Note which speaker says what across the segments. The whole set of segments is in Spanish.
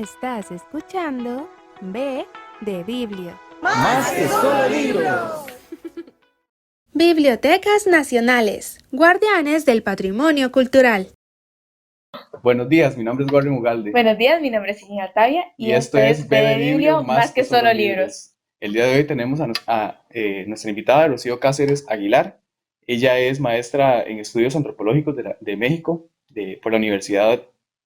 Speaker 1: Estás escuchando B de Biblio.
Speaker 2: Más que solo libros.
Speaker 1: Bibliotecas Nacionales, guardianes del patrimonio cultural.
Speaker 3: Buenos días, mi nombre es Gordon Ugalde.
Speaker 4: Buenos días, mi nombre es Gina Tavia
Speaker 3: y esto es
Speaker 4: B de Biblio, más que solo libros.
Speaker 3: El día de hoy tenemos a nuestra invitada, Rocío Cáceres Aguilar. Ella es maestra en estudios antropológicos de México por la Universidad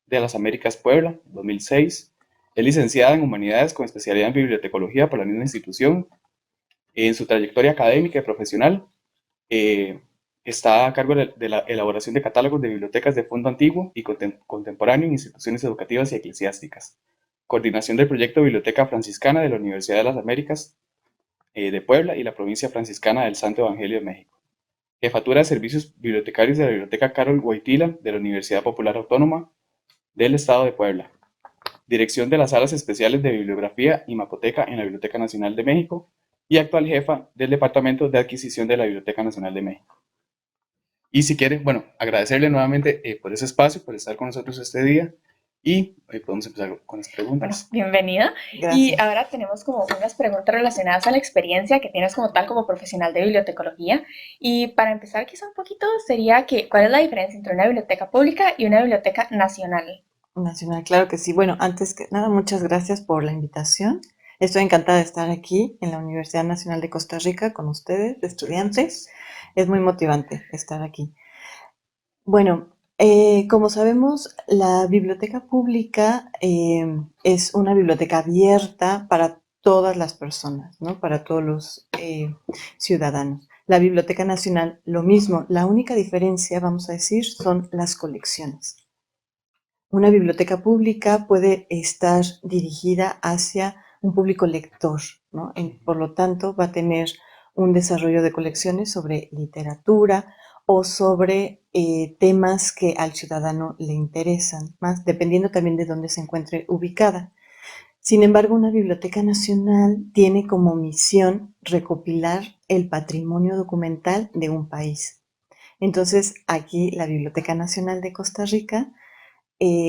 Speaker 3: de las Américas Puebla, 2006. Es licenciada en Humanidades con especialidad en Bibliotecología por la misma institución. En su trayectoria académica y profesional, está a cargo de la elaboración de catálogos de bibliotecas de fondo antiguo y contemporáneo en instituciones educativas y eclesiásticas, coordinación del proyecto Biblioteca Franciscana de la Universidad de las Américas de Puebla y la Provincia Franciscana del Santo Evangelio de México, jefatura de servicios bibliotecarios de la Biblioteca Carol Wojtyla de la Universidad Popular Autónoma del Estado de Puebla, dirección de las salas especiales de bibliografía y mapoteca en la Biblioteca Nacional de México y actual jefa del Departamento de Adquisición de la Biblioteca Nacional de México. Y si quiere, bueno, agradecerle nuevamente por ese espacio, por estar con nosotros este día y podemos empezar con las preguntas.
Speaker 4: Bueno, bienvenida. Gracias. Y ahora tenemos como unas preguntas relacionadas a la experiencia que tienes como tal como profesional de bibliotecología. Y para empezar quizá un poquito sería que, ¿cuál es la diferencia entre una biblioteca pública y una biblioteca nacional?
Speaker 2: Nacional, claro que sí. Bueno, antes que nada, muchas gracias por la invitación. Estoy encantada de estar aquí en la Universidad Nacional de Costa Rica con ustedes, estudiantes. Es muy motivante estar aquí. Bueno, como sabemos, la biblioteca pública es una biblioteca abierta para todas las personas, ¿no? Para todos los ciudadanos. La Biblioteca Nacional, lo mismo. La única diferencia, vamos a decir, son las colecciones. Una biblioteca pública puede estar dirigida hacia un público lector, ¿no? Por lo tanto, va a tener un desarrollo de colecciones sobre literatura o sobre temas que al ciudadano le interesan, más dependiendo también de dónde se encuentre ubicada. Sin embargo, una biblioteca nacional tiene como misión recopilar el patrimonio documental de un país. Entonces, aquí la Biblioteca Nacional de Costa Rica,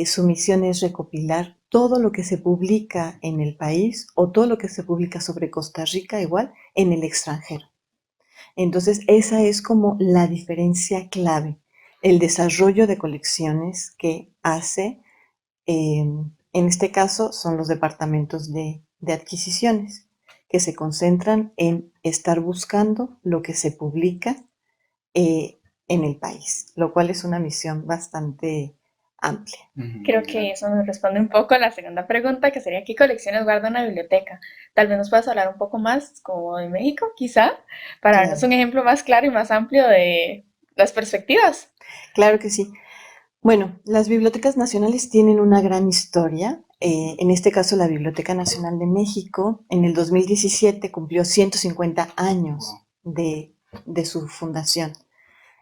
Speaker 2: su misión es recopilar todo lo que se publica en el país o todo lo que se publica sobre Costa Rica igual en el extranjero. Entonces, esa es como la diferencia clave, el desarrollo de colecciones que hace, en este caso, son los departamentos de adquisiciones, que se concentran en estar buscando lo que se publica en el país, lo cual es una misión bastante amplia.
Speaker 4: Creo que eso nos responde un poco a la segunda pregunta, que sería ¿qué colecciones guarda una biblioteca? Tal vez nos puedas hablar un poco más como de México, quizá, para darnos un ejemplo más claro y más amplio de las perspectivas.
Speaker 2: Claro que sí. Bueno, las bibliotecas nacionales tienen una gran historia. En este caso, la Biblioteca Nacional de México en el 2017 cumplió 150 años de su fundación.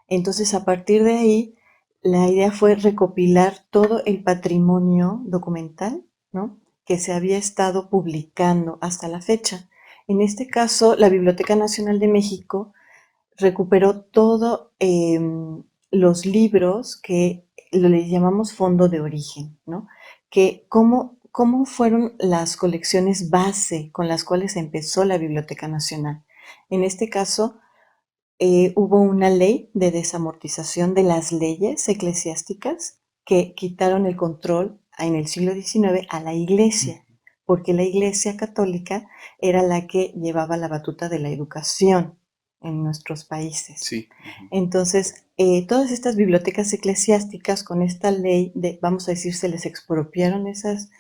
Speaker 2: Entonces, a partir de ahí, la idea fue recopilar todo el patrimonio documental, ¿no?, que se había estado publicando hasta la fecha. En este caso, la Biblioteca Nacional de México recuperó todos los libros que le llamamos fondo de origen, ¿no? Que cómo fueron las colecciones base con las cuales empezó la Biblioteca Nacional. En este caso, hubo una ley de desamortización de las leyes eclesiásticas que quitaron el control en el siglo XIX a la Iglesia, porque la Iglesia católica era la que llevaba la batuta de la educación en nuestros países.
Speaker 3: Sí.
Speaker 2: Entonces, todas estas bibliotecas eclesiásticas con esta ley, vamos a decir, se les expropiaron esas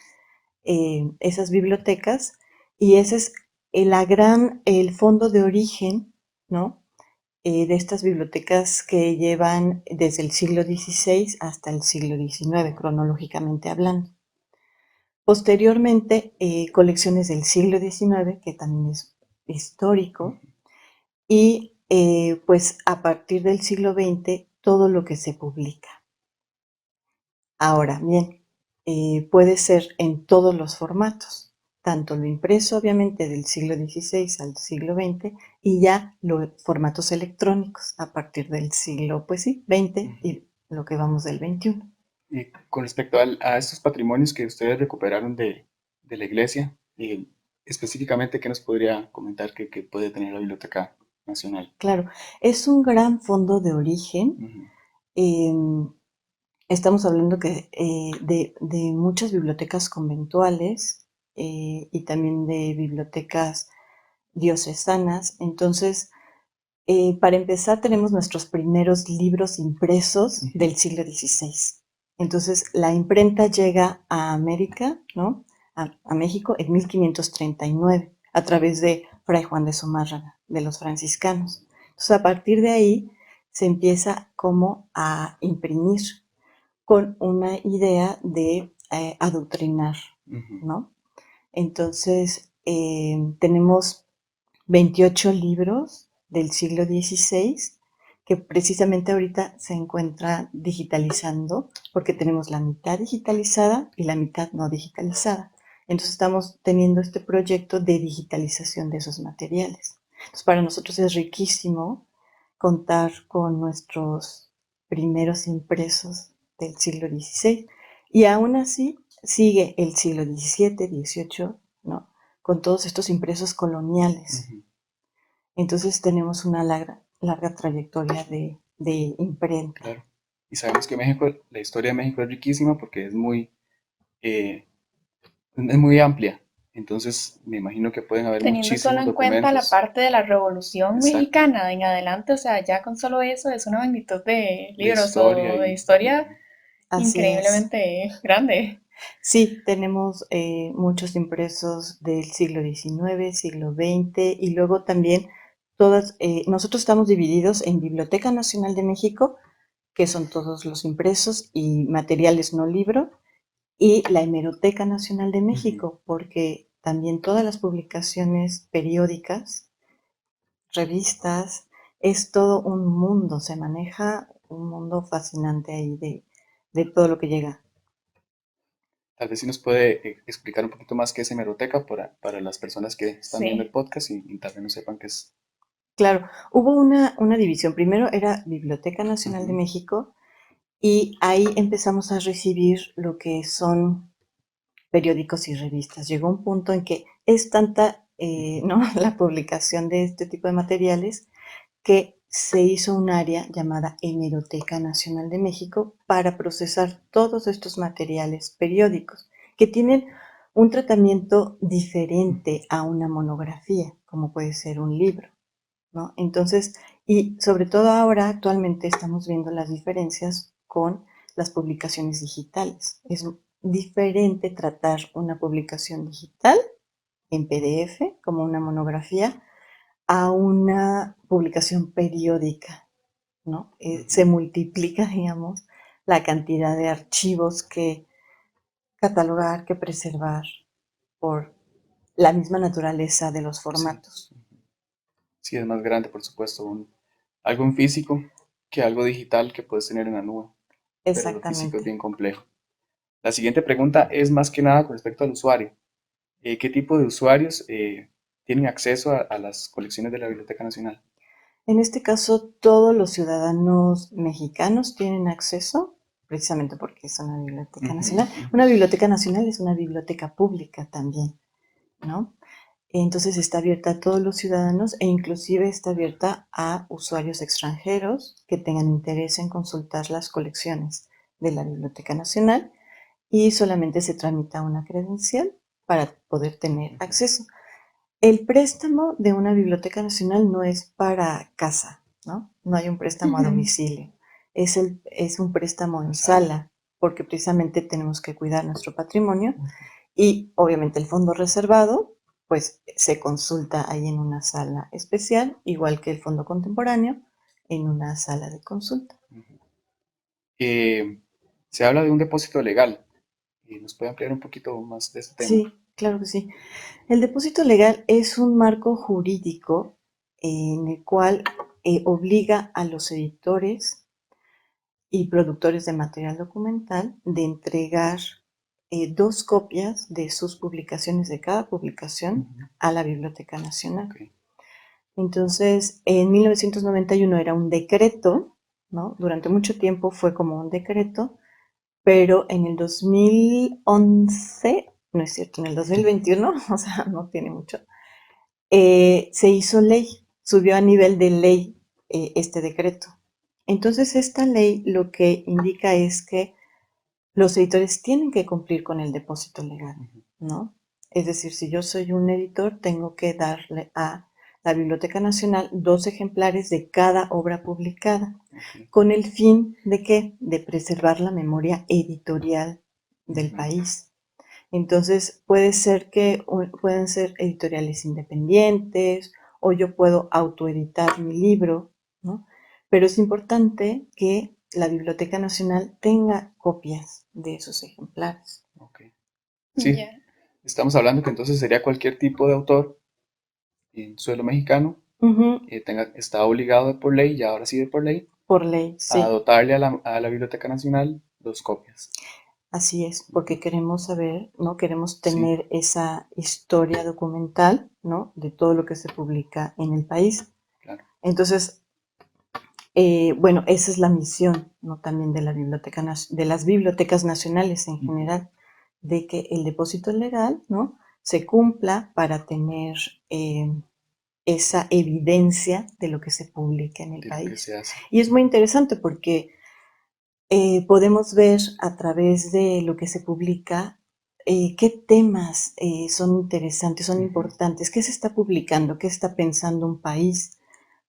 Speaker 2: bibliotecas, y ese es el fondo de origen, ¿no?, de estas bibliotecas que llevan desde el siglo XVI hasta el siglo XIX, cronológicamente hablando. Posteriormente, colecciones del siglo XIX, que también es histórico, y pues a partir del siglo XX, todo lo que se publica. Ahora bien, puede ser en todos los formatos, tanto lo impreso obviamente del siglo XVI al siglo XX y ya los formatos electrónicos a partir del siglo, pues sí, XX y lo que vamos del XXI.
Speaker 3: Y con respecto a estos patrimonios que ustedes recuperaron de la iglesia, específicamente, ¿qué nos podría comentar que puede tener la Biblioteca Nacional?
Speaker 2: Claro, es un gran fondo de origen.
Speaker 3: Ujú,
Speaker 2: Em, Estamos hablando de muchas bibliotecas conventuales y también de bibliotecas diocesanas. Entonces, para empezar, tenemos nuestros primeros libros impresos
Speaker 3: ujú,
Speaker 2: del siglo XVI. Entonces, la imprenta llega a América, ¿no? A México en 1539, a través de Fray Juan de Zumárraga, de los franciscanos. Entonces, a partir de ahí se empieza como a imprimir con una idea de adoctrinar,
Speaker 3: ujú.
Speaker 2: ¿no? Entonces, tenemos 28 libros del siglo XVI que precisamente ahorita se encuentra digitalizando porque tenemos la mitad digitalizada y la mitad no digitalizada. Entonces estamos teniendo este proyecto de digitalización de esos materiales. Entonces para nosotros es riquísimo contar con nuestros primeros impresos del siglo XVI y aún así sigue el siglo XVII, XVIII, ¿no? Con todos estos impresos coloniales.
Speaker 3: Ujú,
Speaker 2: Entonces tenemos una larga trayectoria de imprenta.
Speaker 3: claro. Y sabemos que México, la historia de México es riquísima porque eh, es muy amplia. Entonces, me imagino que pueden haber
Speaker 4: Teniendo solo
Speaker 3: muchísimos
Speaker 4: en cuenta la
Speaker 3: documentos.
Speaker 4: parte de la Revolución
Speaker 3: Exacto.
Speaker 4: Mexicana en adelante, o sea, ya con solo eso es una magnitud de
Speaker 3: De
Speaker 4: libros
Speaker 3: historia
Speaker 4: o de
Speaker 3: y...
Speaker 4: historia
Speaker 3: ujú,
Speaker 2: Así es.
Speaker 4: increíblemente grande.
Speaker 2: Sí, tenemos muchos impresos del siglo XIX, siglo XX y luego también nosotros estamos divididos en Biblioteca Nacional de México, que son todos los impresos y materiales no libro, y la Hemeroteca Nacional de
Speaker 3: ujú.
Speaker 2: México, porque también todas las publicaciones periódicas, revistas, es todo un mundo, se maneja un mundo fascinante ahí de todo lo que llega.
Speaker 3: Tal vez si nos puede explicar un poquito más qué es hemeroteca para las personas que están viendo el
Speaker 4: Sí.
Speaker 3: podcast y tal vez no sepan qué es.
Speaker 2: Claro, hubo una división. Primero era Biblioteca Nacional de
Speaker 3: Ujú,
Speaker 2: México y ahí empezamos a recibir lo que son periódicos y revistas. Llegó un punto en que es tanta
Speaker 3: ujú,
Speaker 2: ¿no? la publicación de este tipo de materiales que se hizo un área llamada Hemeroteca Nacional de México para procesar todos estos materiales periódicos que tienen un tratamiento
Speaker 3: ujú.
Speaker 2: diferente a una monografía, como puede ser un libro, ¿no? Entonces, y sobre todo ahora actualmente estamos viendo las diferencias con las publicaciones digitales. Es diferente tratar una publicación digital en PDF como una monografía a una publicación periódica, ¿no? Se
Speaker 3: Ujú.
Speaker 2: multiplica, digamos, la cantidad de archivos que catalogar, que preservar por la misma naturaleza de los
Speaker 3: Sí,
Speaker 2: formatos.
Speaker 3: sí, es más grande, por supuesto, algo en físico que algo digital que puedes tener en la nube, pero lo físico es
Speaker 2: Exactamente.
Speaker 3: bien complejo. La siguiente pregunta es más que nada con respecto al usuario. ¿Qué tipo de usuarios tienen acceso a las colecciones de la Biblioteca Nacional?
Speaker 2: En este caso, todos los ciudadanos mexicanos tienen acceso, precisamente porque es una biblioteca
Speaker 3: Ujú,
Speaker 2: nacional.
Speaker 3: ujú,
Speaker 2: Una biblioteca nacional es una biblioteca pública también, ¿no? Entonces está abierta a todos los ciudadanos e inclusive está abierta a usuarios extranjeros que tengan interés en consultar las colecciones de la Biblioteca Nacional y solamente se tramita una credencial para poder tener
Speaker 3: ujú.
Speaker 2: acceso. El préstamo de una biblioteca nacional no es para casa, ¿no? No hay un préstamo a
Speaker 4: Ujú.
Speaker 2: domicilio. Es un préstamo
Speaker 3: La
Speaker 2: en
Speaker 3: sala.
Speaker 2: sala, porque precisamente tenemos que cuidar nuestro patrimonio
Speaker 3: Ujú,
Speaker 2: y obviamente el fondo reservado, pues se consulta ahí en una sala especial, igual que el fondo contemporáneo, en una sala de consulta.
Speaker 3: ujú. Eh, Se habla de un depósito legal. ¿Nos puede ampliar un poquito más de este tema?
Speaker 2: Sí, claro que sí. El depósito legal es un marco jurídico en el cual obliga a los editores y productores de material documental de entregar dos copias de sus publicaciones, de cada publicación,
Speaker 3: Ujú,
Speaker 2: a la Biblioteca
Speaker 3: ok,
Speaker 2: Nacional. Entonces, en 1991 era un decreto, ¿no? Durante mucho tiempo fue como un decreto, pero en el 2011, no es cierto, en el 2021, o sea, no tiene mucho, se hizo ley, subió a nivel de ley este decreto. Entonces, esta ley lo que indica es que los editores tienen que cumplir con el depósito legal, ¿no? Es decir, si yo soy un editor, tengo que darle a la Biblioteca Nacional 2 ejemplares de cada obra publicada, con el fin de ¿qué? De preservar la memoria editorial del país. Entonces, pueden ser editoriales independientes o yo puedo autoeditar mi libro, ¿no? Pero es importante que la Biblioteca Nacional tenga copias de esos ejemplares.
Speaker 3: Ok. Sí,
Speaker 4: Ya.
Speaker 3: estamos hablando que entonces sería cualquier tipo de autor en suelo mexicano está obligado por ley, y ahora sí de por ley,
Speaker 2: Por ley,
Speaker 3: a
Speaker 2: sí.
Speaker 3: dotarle a la Biblioteca Nacional 2 copias.
Speaker 2: Así es, porque queremos saber, ¿no? Queremos
Speaker 3: Sí.
Speaker 2: tener esa historia documental, ¿no? De todo lo que se publica en el país.
Speaker 3: Claro.
Speaker 2: Entonces, bueno, esa es la misión, ¿no? También de de las bibliotecas nacionales en general, de que el depósito legal, ¿no? Se cumpla para tener esa evidencia de lo que se publica en el
Speaker 3: De lo que
Speaker 2: país.
Speaker 3: se hace.
Speaker 2: Y es muy interesante porque podemos ver a través de lo que se publica qué temas son interesantes, son importantes, qué se está publicando, qué está pensando un país.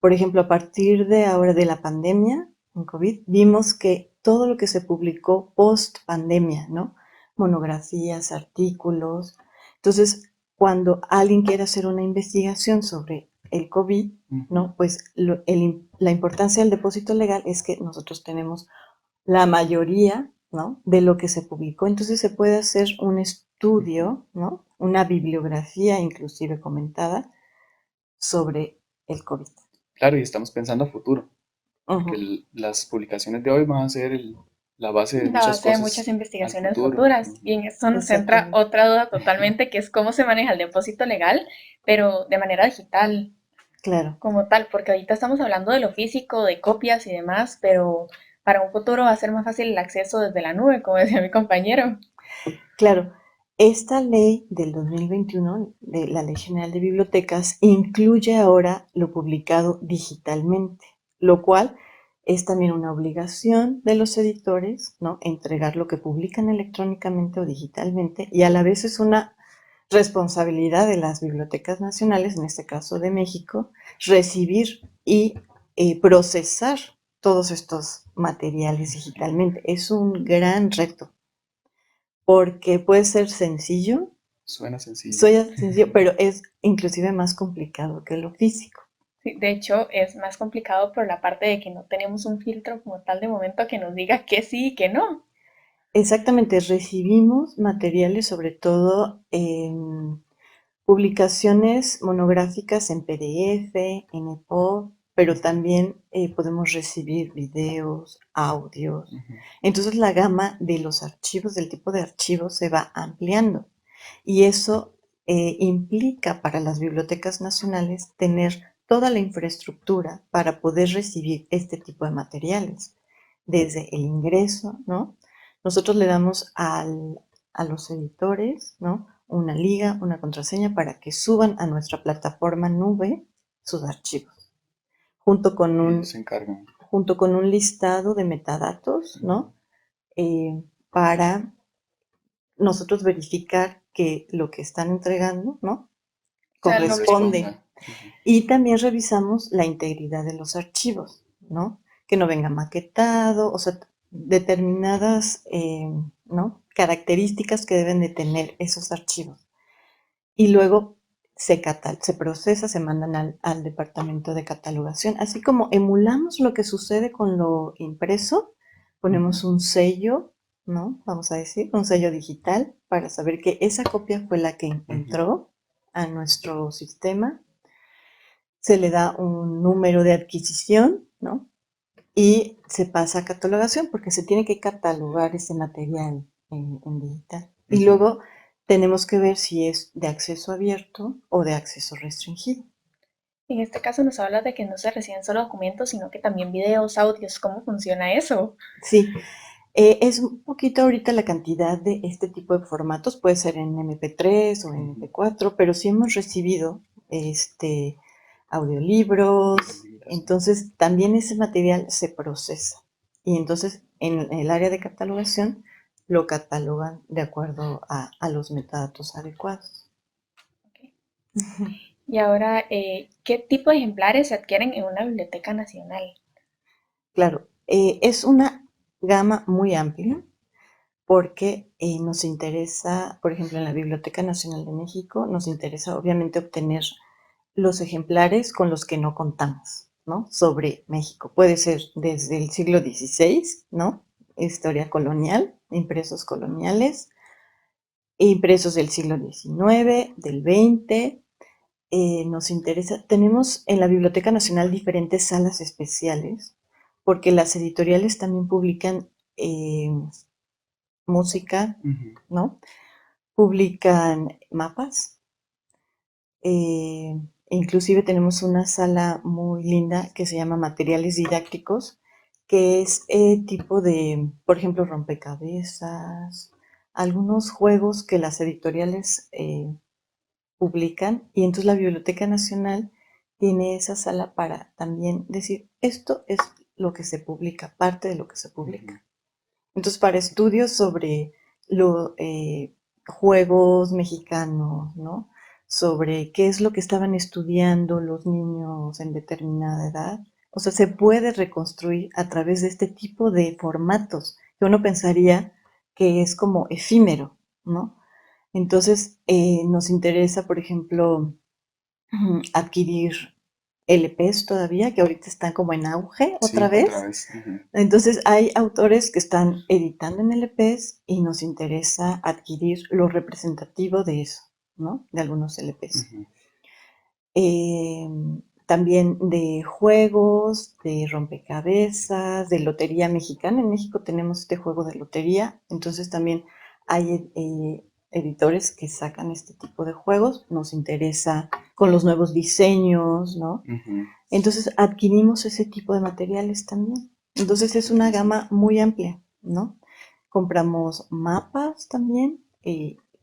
Speaker 2: Por ejemplo, a partir de ahora de la pandemia, en COVID, vimos que todo lo que se publicó post pandemia, ¿no? Monografías, artículos. Entonces, cuando alguien quiere hacer una investigación sobre el COVID, ¿no? Pues la importancia del depósito legal es que nosotros tenemos la mayoría, ¿no? De lo que se publicó. Entonces se puede hacer un estudio, ¿no? Una bibliografía inclusive comentada sobre el COVID.
Speaker 3: Claro, y estamos pensando a futuro, porque las publicaciones de hoy van a ser la base de
Speaker 4: La
Speaker 3: muchas
Speaker 4: base de
Speaker 3: cosas
Speaker 4: muchas
Speaker 3: al
Speaker 4: investigaciones
Speaker 3: futuro.
Speaker 4: futuras. Y en esto nos centra
Speaker 2: Exactamente.
Speaker 4: otra duda totalmente, que es cómo se maneja el depósito legal, pero de manera digital,
Speaker 2: Claro.
Speaker 4: como tal, porque ahorita estamos hablando de lo físico, de copias y demás, pero para un futuro va a ser más fácil el acceso desde la nube, como decía mi compañero.
Speaker 2: Claro. Esta ley del 2021, de la Ley General de Bibliotecas, incluye ahora lo publicado digitalmente, lo cual es también una obligación de los editores, ¿no? Entregar lo que publican electrónicamente o digitalmente, y a la vez es una responsabilidad de las bibliotecas nacionales, en este caso de México, recibir y procesar todos estos materiales digitalmente. Es un gran reto, porque puede ser sencillo,
Speaker 3: Suena sencillo.
Speaker 2: pero es inclusive más complicado que lo físico.
Speaker 4: Sí, de hecho, es más complicado por la parte de que no tenemos un filtro como tal de momento que nos diga que sí y que no.
Speaker 2: Exactamente, recibimos materiales sobre todo en publicaciones monográficas en PDF, en EPUB, pero también podemos recibir videos, audios. Entonces la gama de los archivos, del tipo de archivos, se va ampliando. Y eso implica para las bibliotecas nacionales tener toda la infraestructura para poder recibir este tipo de materiales, desde el ingreso, ¿no? Nosotros le damos a los editores, ¿no? Una liga, una contraseña para que suban a nuestra plataforma nube sus archivos, junto con
Speaker 3: Ellos se encargan.
Speaker 2: junto con un listado de metadatos, ¿no? Para nosotros verificar que lo que están entregando, ¿no?
Speaker 4: sea, lo que
Speaker 2: Corresponde. Y también revisamos la integridad de los archivos, ¿no? Que no venga maquetado, o sea, determinadas, ¿no? Características que deben de tener esos archivos. Y luego se procesa, se mandan al departamento de catalogación. Así como emulamos lo que sucede con lo impreso, ponemos un sello, ¿no? Vamos a decir, un sello digital para saber que esa copia fue la que entró a nuestro sistema. Se le da un número de adquisición, ¿no? Y se pasa a catalogación porque se tiene que catalogar ese material en digital. Y luego tenemos que ver si es de acceso abierto o de acceso restringido.
Speaker 4: En este caso nos habla de que no se reciben solo documentos, sino que también videos, audios. ¿Cómo funciona eso?
Speaker 2: Sí, Es un poquito ahorita la cantidad de este tipo de formatos, puede ser en MP3 o en MP4, pero sí hemos recibido audiolibros, entonces también ese material se procesa. Y entonces en el área de catalogación lo catalogan de acuerdo a los metadatos adecuados.
Speaker 4: Okay. Y ahora, ¿qué tipo de ejemplares se adquieren en una biblioteca nacional?
Speaker 2: Claro, es una gama muy amplia porque nos interesa, por ejemplo, en la Biblioteca Nacional de México, nos interesa obviamente obtener los ejemplares con los que no contamos, ¿no? Sobre México. Puede ser desde el siglo XVI, ¿no? Historia colonial, impresos coloniales, impresos del siglo XIX, del XX. Nos interesa, tenemos en la Biblioteca Nacional diferentes salas especiales, porque las editoriales también publican música, ¿no? Publican mapas. Inclusive tenemos una sala muy linda que se llama Materiales Didácticos, que es tipo de, por ejemplo, rompecabezas, algunos juegos que las editoriales publican, y entonces la Biblioteca Nacional tiene esa sala para también decir, esto es lo que se publica, parte de lo que se publica. Entonces, para estudios sobre los juegos mexicanos, ¿no? Sobre qué es lo que estaban estudiando los niños en determinada edad. O sea, se puede reconstruir a través de este tipo de formatos, que uno pensaría que es como efímero, ¿no? Entonces, nos interesa, por ejemplo, adquirir LPs todavía, que ahorita están como en auge otra vez. Entonces hay autores que están editando en LPs y nos interesa adquirir lo representativo de eso, ¿no? De algunos LPs. También de juegos, de rompecabezas, de lotería mexicana. En México tenemos este juego de lotería, entonces también hay editores que sacan este tipo de juegos. Nos interesa con los nuevos diseños, ¿no? Entonces adquirimos ese tipo de materiales también. Entonces es una gama muy amplia, ¿no? Compramos mapas también,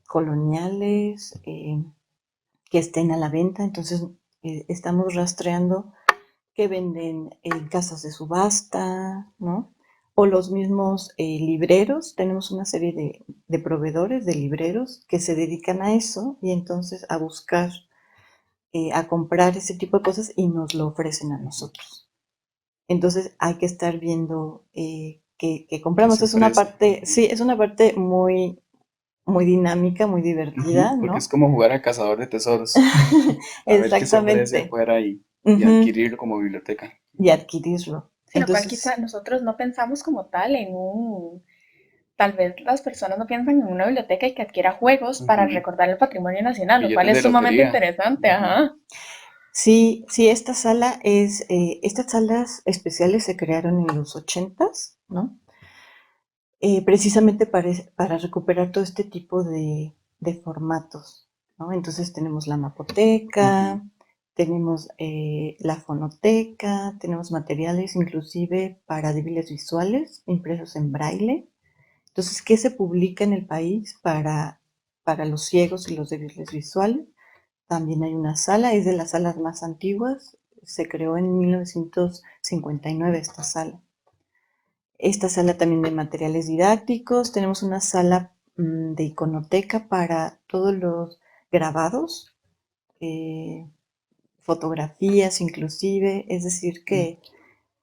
Speaker 2: coloniales, que estén a la venta. Entonces estamos rastreando que venden en casas de subasta, ¿no? O los mismos libreros. Tenemos una serie de proveedores de libreros que se dedican a eso y entonces a buscar, a comprar ese tipo de cosas y nos lo ofrecen a nosotros. Entonces hay que estar viendo qué compramos. Es una parte, sí, es una parte muy, muy dinámica, muy divertida, ¿no?
Speaker 3: Porque es como jugar a cazador de tesoros. A ver qué se ofrece afuera y adquirirlo como biblioteca.
Speaker 2: Y adquirirlo.
Speaker 4: En lo cual quizá nosotros no pensamos como tal en un... Tal vez las personas no piensan en una biblioteca y que adquiera juegos para recordar el patrimonio nacional, lo cual es sumamente interesante, ajá.
Speaker 2: Sí, sí, esta sala es, estas salas especiales se crearon en los 80s, ¿no? Precisamente para recuperar todo este tipo de formatos, ¿no? Entonces tenemos la mapoteca, tenemos la fonoteca, tenemos materiales inclusive para débiles visuales impresos en braille. Entonces, ¿qué se publica en el país para los ciegos y los débiles visuales? También hay una sala, es de las salas más antiguas, se creó en 1959 esta sala. Esta sala también de materiales didácticos, tenemos una sala de iconoteca para todos los grabados, fotografías inclusive, es decir que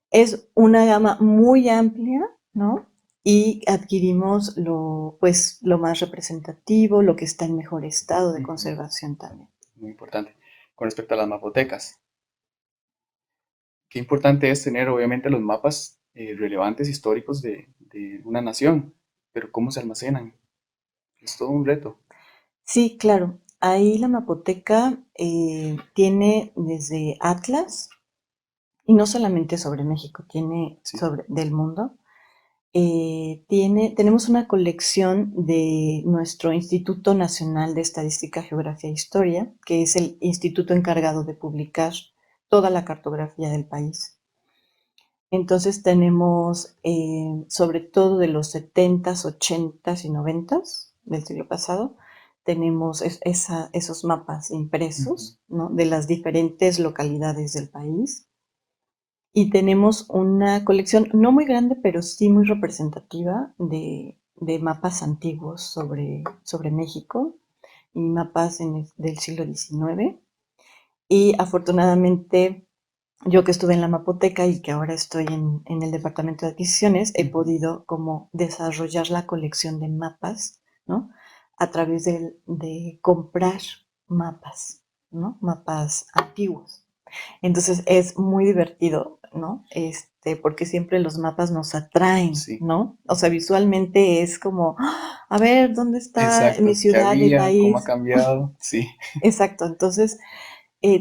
Speaker 2: es una gama muy amplia, ¿no? Y adquirimos lo más representativo, lo que está en mejor estado de conservación también.
Speaker 3: Muy importante. Con respecto a las mapotecas, qué importante es tener obviamente los mapas relevantes históricos de una nación, pero ¿cómo se almacenan? Es todo un reto.
Speaker 2: Sí, claro. Ahí la mapoteca tiene desde atlas, y no solamente sobre México, tiene sobre del mundo. Tenemos una colección de nuestro Instituto Nacional de Estadística, Geografía e Historia, que es el instituto encargado de publicar toda la cartografía del país. Entonces tenemos, sobre todo de los 70s, 80s y 90s del siglo pasado, tenemos esos mapas impresos, ¿no? De las diferentes localidades del país. Y tenemos una colección no muy grande, pero sí muy representativa de mapas antiguos sobre México y mapas del siglo XIX. Y afortunadamente, yo que estuve en la mapoteca y que ahora estoy en el departamento de adquisiciones, he podido como desarrollar la colección de mapas, ¿no? A través de comprar mapas, ¿no? Mapas antiguos. Entonces es muy divertido, ¿no? Porque siempre los mapas nos atraen,
Speaker 3: Sí.
Speaker 2: ¿no? O sea, visualmente es como, ¡ah! A ver, ¿dónde está
Speaker 3: Exacto.
Speaker 2: mi
Speaker 3: ¿Qué
Speaker 2: ciudad, mi
Speaker 3: había? ¿Cómo ha
Speaker 2: país?
Speaker 3: cambiado? Sí.
Speaker 2: Exacto, entonces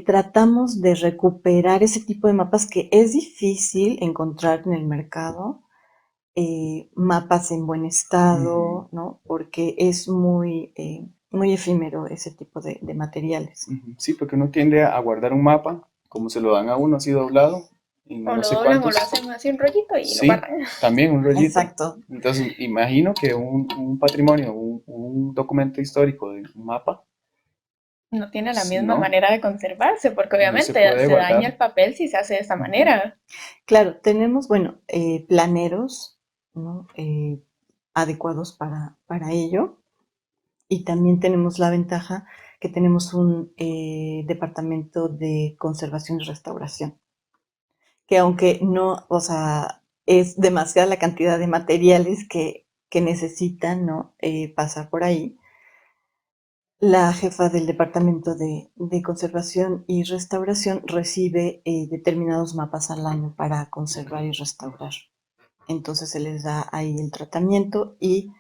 Speaker 2: tratamos de recuperar ese tipo de mapas que es difícil encontrar en el mercado, mapas en buen estado, ¿no? Porque es muy efímero ese tipo de materiales.
Speaker 3: Sí, porque uno tiende a guardar un mapa, como se lo dan a uno así doblado, en
Speaker 4: O
Speaker 3: no
Speaker 4: lo
Speaker 3: sé
Speaker 4: doblan o
Speaker 3: cuántos.
Speaker 4: lo hacen así un rollito y lo
Speaker 3: Sí,
Speaker 4: guardan.
Speaker 3: también un rollito.
Speaker 2: Exacto.
Speaker 3: Entonces, imagino que un patrimonio, un documento histórico de un mapa,
Speaker 4: No tiene la misma
Speaker 3: no,
Speaker 4: manera de conservarse, porque
Speaker 3: no se
Speaker 4: obviamente
Speaker 3: puede
Speaker 4: se daña el
Speaker 3: guardar.
Speaker 4: papel si se hace de esa manera.
Speaker 2: Claro, tenemos, bueno, planeros, ¿no? Adecuados para ello. Y también tenemos la ventaja que tenemos un departamento de conservación y restauración, que aunque no, o sea, es demasiada la cantidad de materiales que necesitan, ¿no? Pasar por ahí. La jefa del departamento de conservación y restauración recibe determinados mapas al año para conservar y restaurar. Entonces se les da ahí el tratamiento y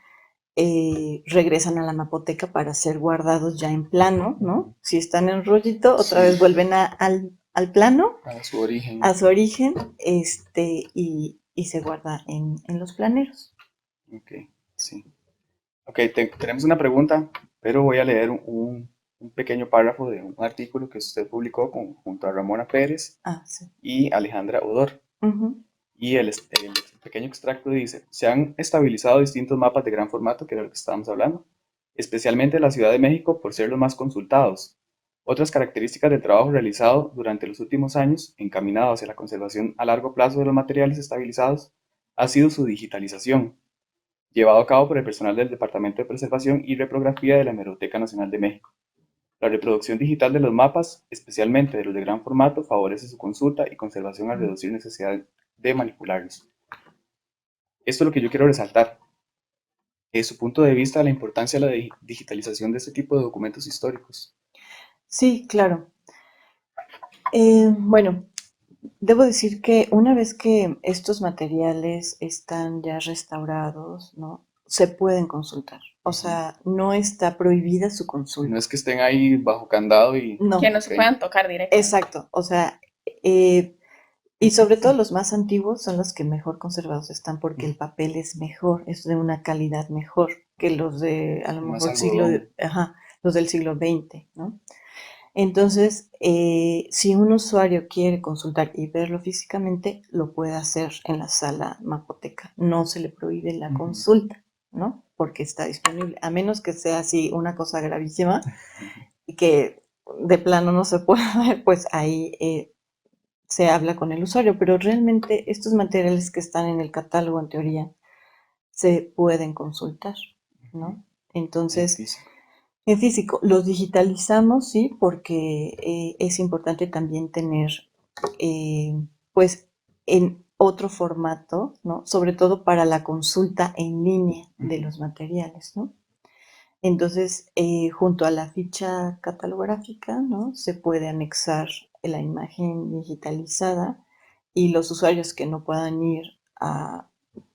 Speaker 2: regresan a la mapoteca para ser guardados ya en plano, ¿no? Si están en rollito, otra
Speaker 3: Sí.
Speaker 2: vez vuelven al plano,
Speaker 3: A su origen.
Speaker 2: a su origen, y se guarda en los planeros.
Speaker 3: Ok, sí. Ok, tenemos una pregunta, pero voy a leer un pequeño párrafo de un artículo que usted publicó junto a Ramona Pérez
Speaker 2: Ah, sí.
Speaker 3: y Alejandra Odor.
Speaker 2: Ujú.
Speaker 3: Y el pequeño extracto dice, se han estabilizado distintos mapas de gran formato, que era lo que estábamos hablando, especialmente la Ciudad de México por ser los más consultados. Otras características del trabajo realizado durante los últimos años, encaminado hacia la conservación a largo plazo de los materiales estabilizados, ha sido su digitalización, llevado a cabo por el personal del Departamento de Preservación y Reprografía de la Hemeroteca Nacional de México. La reproducción digital de los mapas, especialmente de los de gran formato, favorece su consulta y conservación al reducir necesidad de manipularlos. Esto es lo que yo quiero resaltar. Desde su punto de vista, la importancia de la digitalización de este tipo de documentos históricos.
Speaker 2: Sí, claro. Bueno, debo decir que una vez que estos materiales están ya restaurados, ¿no? Se pueden consultar. O sea, no está prohibida su
Speaker 3: No
Speaker 2: consulta.
Speaker 3: es que estén ahí bajo candado y...
Speaker 2: No,
Speaker 4: Que no se
Speaker 3: Ok.
Speaker 4: puedan tocar directamente.
Speaker 2: exacto. O sea, y sobre todo los más antiguos son los que mejor conservados están porque el papel es mejor, es de una calidad mejor que los de, a lo
Speaker 3: Más
Speaker 2: mejor,
Speaker 3: algodón.
Speaker 2: los del siglo XX, ¿no? Entonces, si un usuario quiere consultar y verlo físicamente, lo puede hacer en la sala mapoteca. No se le prohíbe la consulta, ¿no? Porque está disponible, a menos que sea así una cosa gravísima y que de plano no se pueda ver, pues ahí se habla con el usuario. Pero realmente estos materiales que están en el catálogo, en teoría, se pueden consultar, ¿no?
Speaker 3: En
Speaker 2: Entonces,
Speaker 3: físico.
Speaker 2: en físico, los digitalizamos, sí, porque es importante también tener, pues, en otro formato, ¿no? Sobre todo para la consulta en línea de los materiales, ¿no? Entonces, junto a la ficha catalográfica, ¿no? Se puede anexar la imagen digitalizada y los usuarios que no puedan ir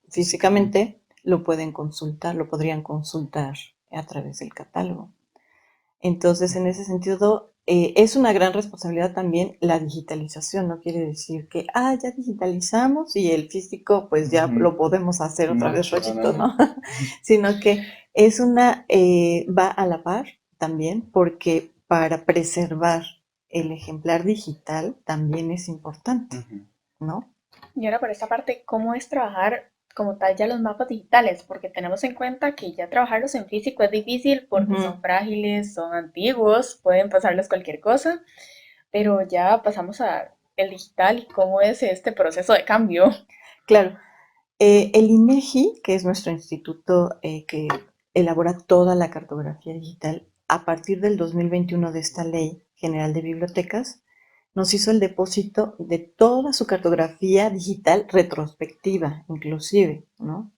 Speaker 2: físicamente lo pueden consultar, lo podrían consultar a través del catálogo. Entonces, en ese sentido, es una gran responsabilidad también la digitalización. No quiere decir que, ya digitalizamos y el físico, pues ya lo podemos hacer otra vez rollito, ¿no? Sino que va a la par también, porque para preservar el ejemplar digital también es importante, ¿no?
Speaker 4: Y ahora por esta parte, ¿cómo es trabajar como tal ya los mapas digitales? Porque tenemos en cuenta que ya trabajarlos en físico es difícil porque
Speaker 2: Ujú.
Speaker 4: son frágiles, son antiguos, pueden pasarles cualquier cosa, pero ya pasamos a el digital y cómo es este proceso de cambio.
Speaker 2: Claro, el INEGI, que es nuestro instituto que elabora toda la cartografía digital, a partir del 2021 de esta Ley General de Bibliotecas, nos hizo el depósito de toda su cartografía digital retrospectiva, inclusive, ¿no?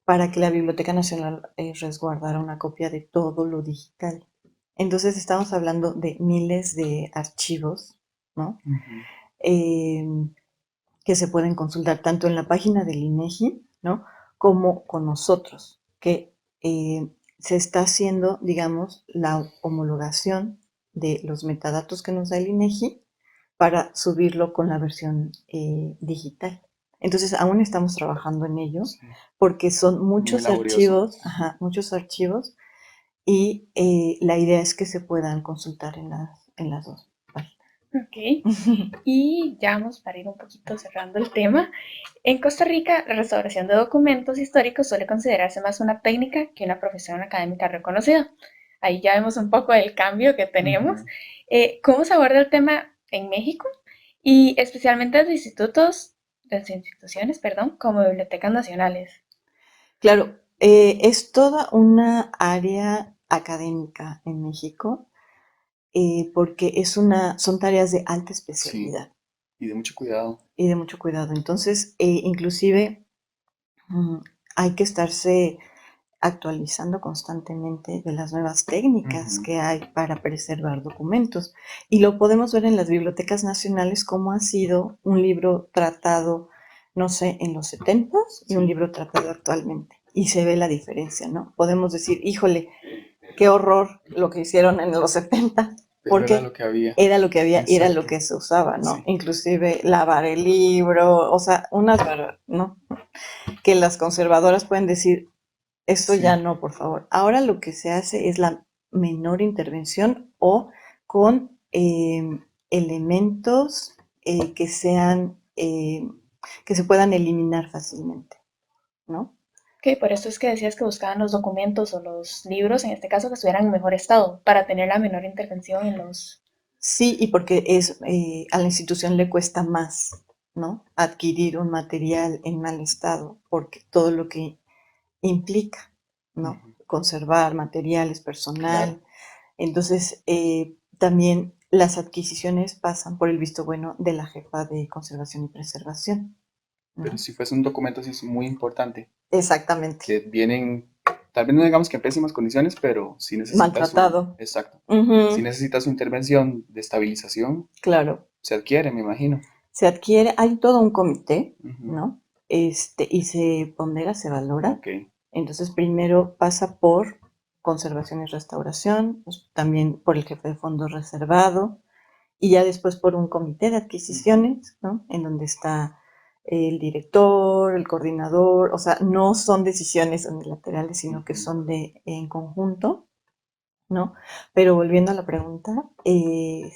Speaker 2: Para que la Biblioteca Nacional resguardara una copia de todo lo digital. Entonces estamos hablando de miles de archivos, ¿no?
Speaker 3: Ujú.
Speaker 2: Eh, que se pueden consultar tanto en la página del INEGI, ¿no? Como con nosotros, que se está haciendo, digamos, la homologación de los metadatos que nos da el INEGI para subirlo con la versión digital. Entonces, aún estamos trabajando en ello
Speaker 3: Sí,
Speaker 2: porque son
Speaker 3: muy
Speaker 2: muchos
Speaker 3: laborioso.
Speaker 2: archivos, ajá, muchos archivos, y la idea es que se puedan consultar en las dos páginas.
Speaker 4: Ok, y ya vamos para ir un poquito cerrando el tema. En Costa Rica, la restauración de documentos históricos suele considerarse más una técnica que una profesión académica reconocida. Ahí ya vemos un poco el cambio que tenemos.
Speaker 3: Ujú.
Speaker 4: ¿Cómo se aborda el tema en México? Y especialmente desde desde instituciones, perdón, como bibliotecas nacionales.
Speaker 2: Claro, es toda una área académica en México porque son tareas de alta
Speaker 3: Sí,
Speaker 2: especialidad
Speaker 3: y de mucho cuidado.
Speaker 2: y de mucho cuidado. Entonces, inclusive mm, hay que estarse actualizando constantemente de las nuevas técnicas
Speaker 3: Ujú.
Speaker 2: que hay para preservar documentos. Y lo podemos ver en las bibliotecas nacionales como ha sido un libro tratado, no sé, en los 70s y un
Speaker 3: Sí,
Speaker 2: libro tratado actualmente. Y se ve la diferencia, ¿no? Podemos decir, híjole, qué horror lo que hicieron en los 70,
Speaker 3: pero era lo
Speaker 2: porque
Speaker 3: que había.
Speaker 2: era lo que había y era lo
Speaker 3: Exacto.
Speaker 2: que se usaba, ¿no?
Speaker 3: Sí,
Speaker 2: Inclusive lavar el libro, o sea, ¿no? Que las conservadoras pueden decir, esto ya
Speaker 3: sí.
Speaker 2: no, por favor. Ahora lo que se hace es la menor intervención o con elementos que se puedan eliminar fácilmente, ¿no?
Speaker 4: Ok, por eso es que decías que buscaban los documentos o los libros, en este caso, que estuvieran en mejor estado, para tener la menor intervención en los...
Speaker 2: Sí, y porque a la institución le cuesta más, ¿no? Adquirir un material en mal estado, porque todo lo que implica, ¿no?
Speaker 3: Ujú.
Speaker 2: Conservar materiales,
Speaker 3: Claro.
Speaker 2: personal. Entonces, también las adquisiciones pasan por el visto bueno de la jefa de conservación y preservación,
Speaker 3: Pero
Speaker 2: ¿no?
Speaker 3: si fuese un documento así es muy importante,
Speaker 2: Exactamente.
Speaker 3: que vienen, tal vez no digamos que en pésimas condiciones, pero si necesita su,
Speaker 2: Maltratado.
Speaker 3: exacto, si
Speaker 2: Ujú,
Speaker 3: necesita su intervención de estabilización,
Speaker 2: claro.
Speaker 3: se adquiere, me imagino.
Speaker 2: Se adquiere, hay todo un comité,
Speaker 3: Ujú.
Speaker 2: ¿no? Y se pondera, se valora.
Speaker 3: Ok.
Speaker 2: Entonces, primero pasa por conservación y restauración, pues, también por el jefe de fondo reservado, y ya después por un comité de
Speaker 3: Ujú.
Speaker 2: adquisiciones, ¿no? En donde está el director, el coordinador, o sea, no son decisiones unilaterales, sino que
Speaker 3: Ujú.
Speaker 2: son en conjunto, ¿no? Pero volviendo a la pregunta, de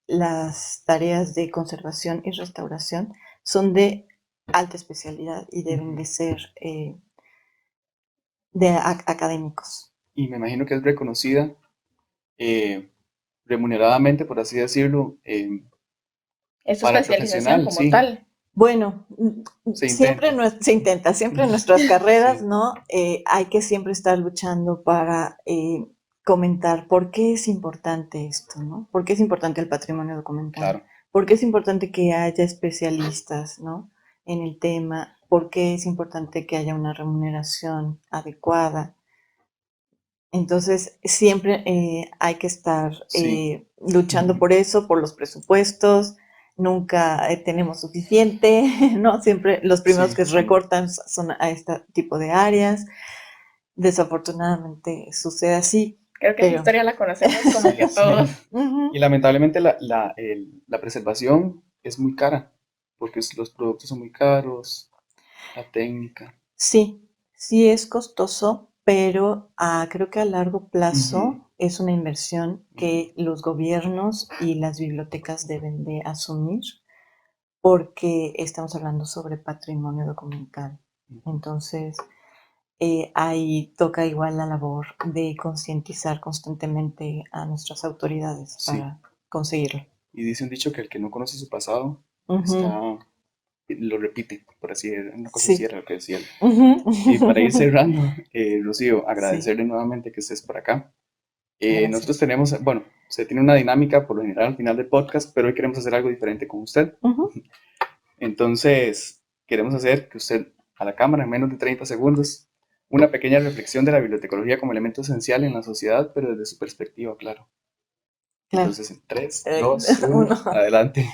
Speaker 2: las tareas de conservación y restauración son de alta especialidad y deben
Speaker 3: Ujú.
Speaker 2: de ser académicos.
Speaker 3: Y me imagino que es reconocida eh, remuneradamente, por así decirlo,
Speaker 4: Esa
Speaker 3: para el
Speaker 4: especialización
Speaker 3: profesional,
Speaker 4: como
Speaker 3: sí,
Speaker 4: tal.
Speaker 2: Bueno,
Speaker 3: se
Speaker 2: siempre
Speaker 3: intenta.
Speaker 2: se intenta, siempre en nuestras carreras,
Speaker 3: Sí,
Speaker 2: ¿no? Hay que siempre estar luchando para comentar por qué es importante esto, ¿no? ¿Por qué es importante el patrimonio documental?
Speaker 3: claro.
Speaker 2: ¿Por qué es importante que haya especialistas, ¿no? En el tema. ¿Por qué es importante que haya una remuneración adecuada? Entonces, siempre hay que estar
Speaker 3: Sí.
Speaker 2: luchando
Speaker 3: Ujú.
Speaker 2: por eso, por los presupuestos. Nunca tenemos suficiente, ¿no? Siempre los primeros
Speaker 3: Sí,
Speaker 2: que
Speaker 3: sí.
Speaker 2: recortan son a este tipo de áreas. Desafortunadamente sucede así,
Speaker 4: Creo que esa
Speaker 2: pero
Speaker 4: historia la conocemos como que
Speaker 3: Sí,
Speaker 4: todos.
Speaker 3: sí. Y
Speaker 2: ujú,
Speaker 3: lamentablemente la preservación es muy cara, porque los productos son muy caros, la técnica.
Speaker 2: sí, sí es costoso, pero creo que a largo
Speaker 3: Ujú.
Speaker 2: plazo es una inversión
Speaker 3: Ujú.
Speaker 2: que los gobiernos y las bibliotecas deben de asumir porque estamos hablando sobre patrimonio documental. Entonces, ahí toca igual la labor de concientizar constantemente a nuestras autoridades
Speaker 3: Sí.
Speaker 2: para conseguirlo.
Speaker 3: Y dice un dicho que el que no conoce su pasado
Speaker 2: Ujú.
Speaker 3: lo repite, por así decirlo, una cosa
Speaker 2: Sí.
Speaker 3: así era lo que decía él.
Speaker 2: Ujú.
Speaker 3: Y para ir cerrando, Rocío,
Speaker 2: Sí.
Speaker 3: agradecerle nuevamente que estés por acá.
Speaker 2: Gracias.
Speaker 3: Nosotros tenemos, bueno, se tiene una dinámica por lo general al final del podcast, pero hoy queremos hacer algo diferente con usted.
Speaker 2: Ujú.
Speaker 3: Entonces, queremos hacer que usted a la cámara en menos de 30 segundos una pequeña reflexión de la bibliotecología como elemento esencial en la sociedad, pero desde su perspectiva, claro.
Speaker 2: Claro.
Speaker 3: Entonces, en 3, 2, 1,
Speaker 2: Uno.
Speaker 3: adelante.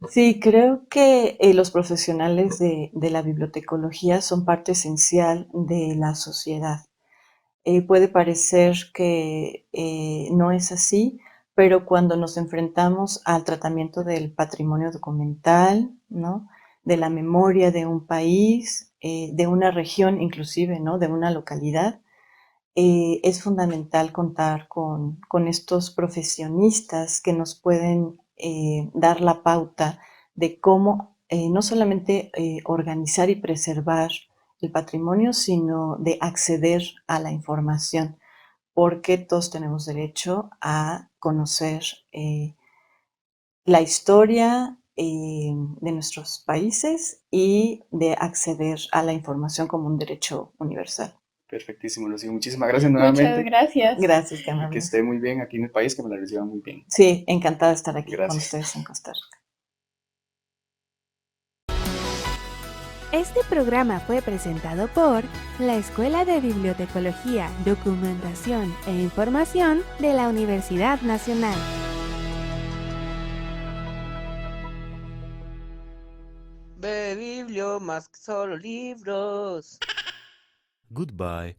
Speaker 2: Sí, creo que los profesionales de la bibliotecología son parte esencial de la sociedad. Puede parecer que no es así, pero cuando nos enfrentamos al tratamiento del patrimonio documental, ¿no? De la memoria de un país, de una región inclusive, ¿no? De una localidad, es fundamental contar con estos profesionistas que nos pueden dar la pauta de cómo no solamente organizar y preservar el patrimonio, sino de acceder a la información, porque todos tenemos derecho a conocer la historia de nuestros países y de acceder a la información como un derecho universal.
Speaker 3: Perfectísimo, Lucía. Muchísimas gracias
Speaker 4: Muchas
Speaker 3: nuevamente.
Speaker 4: gracias.
Speaker 2: Gracias,
Speaker 3: Y
Speaker 2: Carmen.
Speaker 3: que esté muy bien aquí en el país, que me la reciban muy bien.
Speaker 2: Sí, encantada de estar aquí con
Speaker 3: Gracias.
Speaker 2: ustedes en Costa Rica.
Speaker 1: Este programa fue presentado por la Escuela de Bibliotecología, Documentación e Información de la Universidad Nacional.
Speaker 5: Biblio, más que solo libros.
Speaker 6: Goodbye.